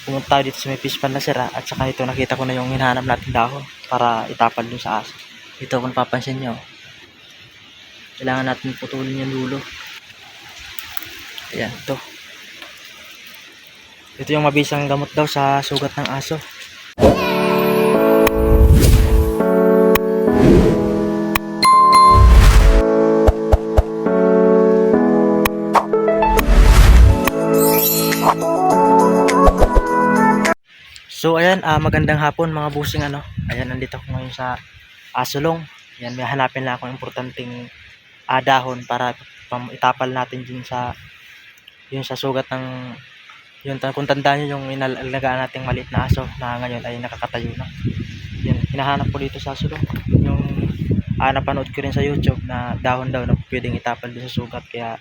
pumunta tayo dito sa may fish pond na sira, at saka ito nakita ko na yung hinahanap natin dahon para itapal dun sa aso. Ito kung papansin nyo, kailangan natin putulin yung dulo. Ayan, ito yung mabisang gamot daw sa sugat ng aso. So ayan, magandang hapon mga busing Ayan, nandito ako ngayon sa asulong. Ayan, may hanapin lang ako importanteng dahon para itapal natin din sa yun sa sugat ng yun. Kung tandaan nyo yung inalagaan nating maliit na aso na ngayon ay nakakatayo na. Yun, hinahanap ko dito sa asulong. Yung napanood ko rin sa YouTube na dahon daw na pwedeng itapal din sa sugat. Kaya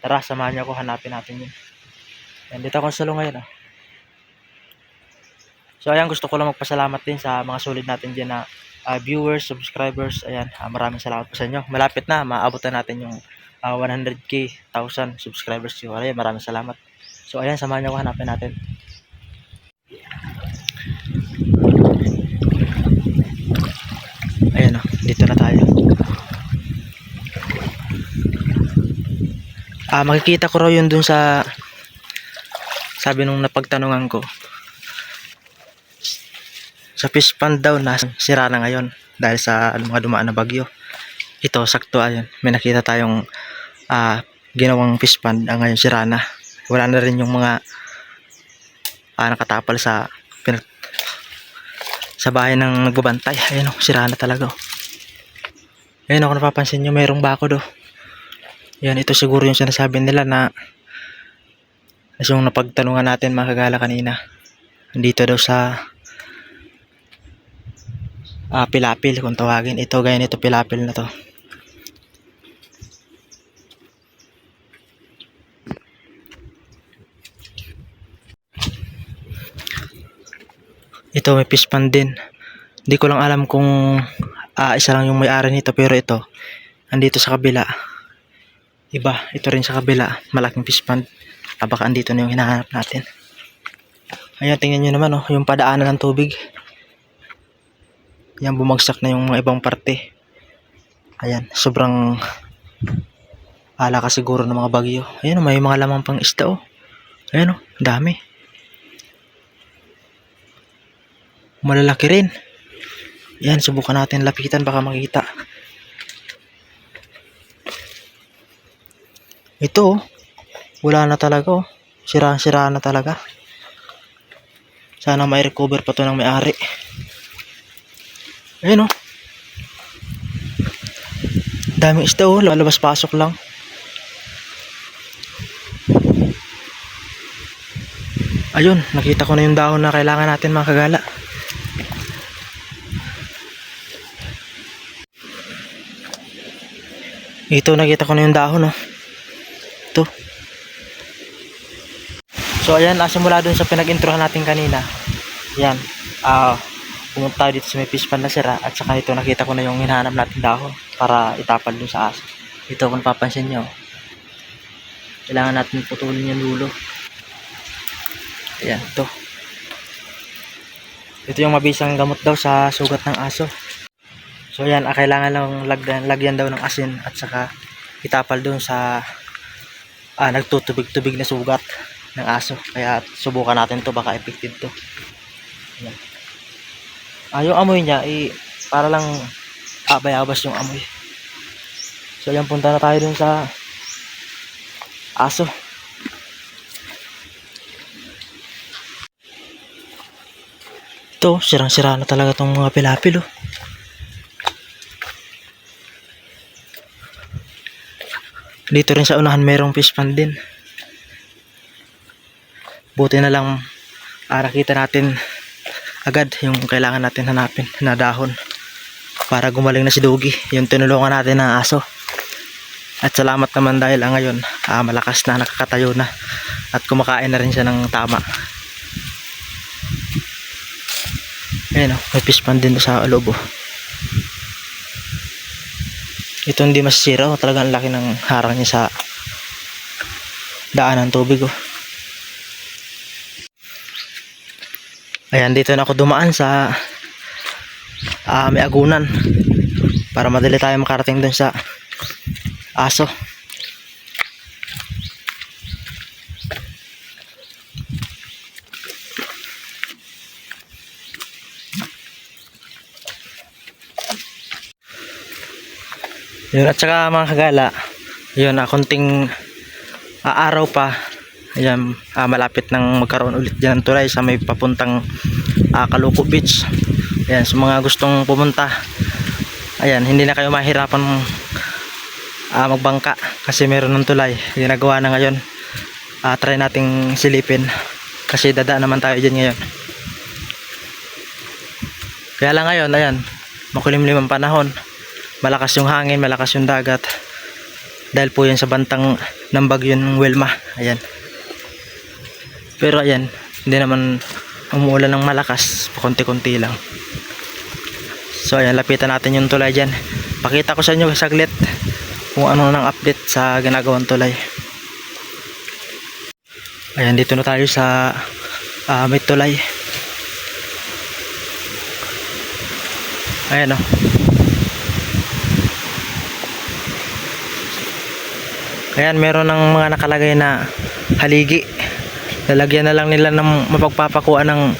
tara, samahan niyo ako, hanapin natin yun. Ayan, dito ako sa asulong ngayon. So ayan, gusto ko lang magpasalamat din sa mga solid natin dyan na viewers, subscribers. Ayan, maraming salamat po sa inyo. Malapit na, maabot na natin yung 100k, 1,000 subscribers. So ayan, maraming salamat. So ayan, samahan niyo ako, hanapin natin. Ayan dito na tayo. Makikita ko raw yun dun sa sabi nung napagtanungan ko. Sa fish pond daw na sira na ngayon dahil sa mga dumaan na bagyo. Ito sakto, ayun, may nakita tayong ginawang fish pond ngayon sira na. Wala na rin yung mga nakatapal sa bahay ng nagbabantay. Ayun sira na talaga. Ayun kung napapansin nyo, mayroong bako do. Yan, ito siguro yung sinasabi nila na yung napagtanungan natin mga kagala kanina. Dito daw sa pilapil kung tawagin. Ito ganyan, ito pilapil na to. Ito may fish pond din. Hindi ko lang alam kung isa lang yung may-ari nito, pero ito andito sa kabila. Iba, ito rin sa kabila, malaking fish pond. Baka andito na yung hinahanap natin. Ayan, tingnan nyo naman yung padaanan ng tubig. Yan, bumagsak na yung mga ibang parte. Ayan, sobrang lakas siguro ng mga bagyo. Ayan, may mga lamang pang isda Ayan dami. Malalaki rin. Yan, subukan natin lapitan, baka makita. Ito wala na talaga sira na talaga. Sana may recover pa to ng may-ari. Ayun daming isda lalabas pasok lang. Ayun, nakita ko na yung dahon na kailangan natin mga kagala. Ito, nakita ko na yung dahon ito. So ayan, simula dun sa pinag-introhan natin kanina. Yan, pumunta tayo dito sa may fish pond na sira, at saka ito nakita ko na yung hinahanap natin dahon para itapal dun sa aso. Ito kung papansin nyo, kailangan natin putulin yung dulo. Ayan, ito yung mabisang gamot daw sa sugat ng aso. So ayan, kailangan lang lagyan daw ng asin at saka itapal dun sa nagtutubig-tubig na sugat ng aso. Kaya subukan natin to, baka effective to. Ayan. Yung amoy niya para lang bayabas yung amoy. So ayan, punta na tayo dun sa aso. Ito, sirang-sira na talaga tong mga pilapil Dito rin sa unahan mayroong fish pond din. Buti na lang nakita natin agad yung kailangan natin hanapin na dahon para gumaling na si Dugi, yung tinulungan natin ng aso. At salamat naman dahil ngayon malakas na, nakakatayo na at kumakain na rin siya ng tama. Ayan may fish pond din sa loob Ito hindi masisira talagang laki ng harang niya sa daan ng tubig Ayan, dito na ako dumaan sa may agunan para madali tayo makarating dun sa aso. Yun, at saka mga kagala, yun, konting araw pa. Ayan, malapit nang magkaroon ulit dyan ng tulay sa may papuntang Caloocan Beach. Ayan, sa mga gustong pumunta, ayan, hindi na kayo mahirapan magbangka kasi meron ng tulay. Ginagawa na ngayon. Try nating silipin kasi dada naman tayo dyan ngayon. Kaya lang ngayon, ayan, makulimlim ang panahon. Malakas yung hangin, malakas yung dagat. Dahil po yan sa bantang ng bagyo ng Wilma. Ayan. Pero ayan, hindi naman umuulan ng malakas, pakunti-kunti lang. So ayan, lapitan natin yung tulay dyan. Pakita ko sa inyo saglit kung ano nang update sa ginagawang tulay. Ayan, dito na tayo sa may tulay. Ayan o. Ayan, meron ng mga nakalagay na haligi. Lalagyan na lang nila ng mapagpapakuan ng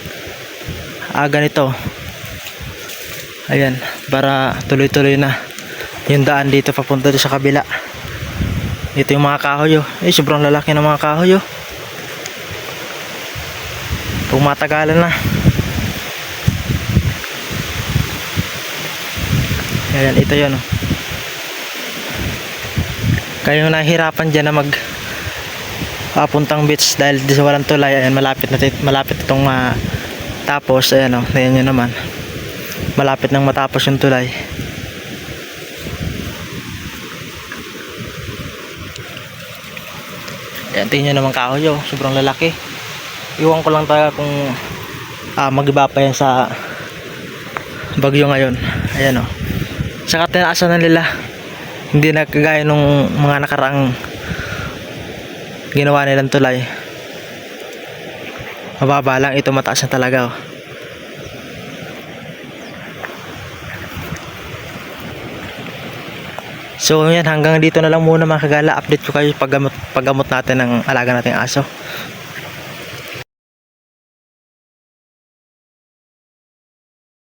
ganito. Ayan, para tuloy-tuloy na yung daan dito papunta doon sa kabila. Ito yung mga kahoy. Sobrang lalaki ng mga kahoy. Kung matagalan na. Ayan, ito yun. Kayong nahihirapan dyan na papuntang beach dahil di sa walang tulay. Ayan, malapit itong tapos. Ayan o, ayan nyo naman, malapit nang matapos yung tulay. Ayan, tingnan nyo naman kahoy, sobrang lalaki. Iwan ko lang tayo kung mag-iba pa yan sa bagyo ngayon. Ayan o, saka tinaasan na nila. Hindi na kagaya nung mga nakaraang ginawa nilang tulay. Mababa lang, ito mataas na talaga. So yan, hanggang dito na lang muna mga kagala. Update ko kayo paggamot natin ng alaga nating aso.